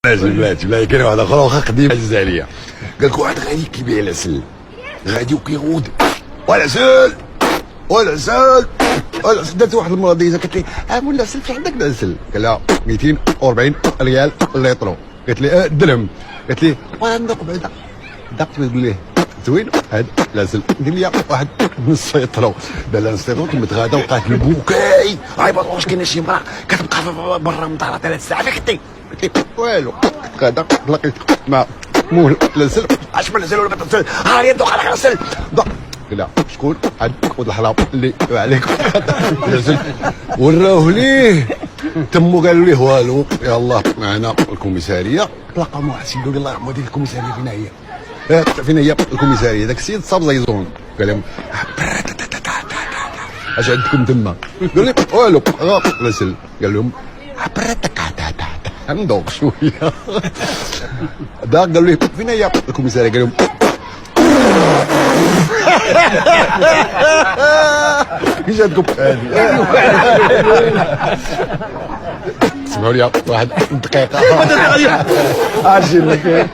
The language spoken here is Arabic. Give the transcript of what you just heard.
بلاتي كاين واحد اخر واخا قديم الجزائريه قال لك واحد غادي كيبيع العسل غادي وكيغود والعسل دارت واحد المرة ديزا قالت لي مول العسل فين عندك العسل؟ قال لها 240 ريال الليطرو. قالت لي درهم. قالت لي وانا ندوق بعدا دقت تقول ليه زوين هذا العسل دير لي واحد نص ليطرو. دار لها نص ليطرو متغادا وقعت البكاي عيبات واش كاينه شي مرا كتبقى برا مدارها 3 ساعات اختي. قلت لي والو غادا لقيت مع مول العسل اش من العسل ولا ما تنسل ها هي دوق على العسل لا شكون عاد خذ الحرام اللي عليك العسل وراه ليه تمو قالوا ليه والو يلاه معنا الكوميساريه تلاقى مع واحد السيد الله يرحمه ديك الكوميساريه فين هي الكوميساريه داك السيد صاب زيزون قال لهم اش عندكم تما؟ قال لي والو العسل قال لهم ندوق شويه دا قالوا لي فين هي الكوميساريه قال لهم كيش عندكم اسمعوا لي واحد دقيقه اجي لك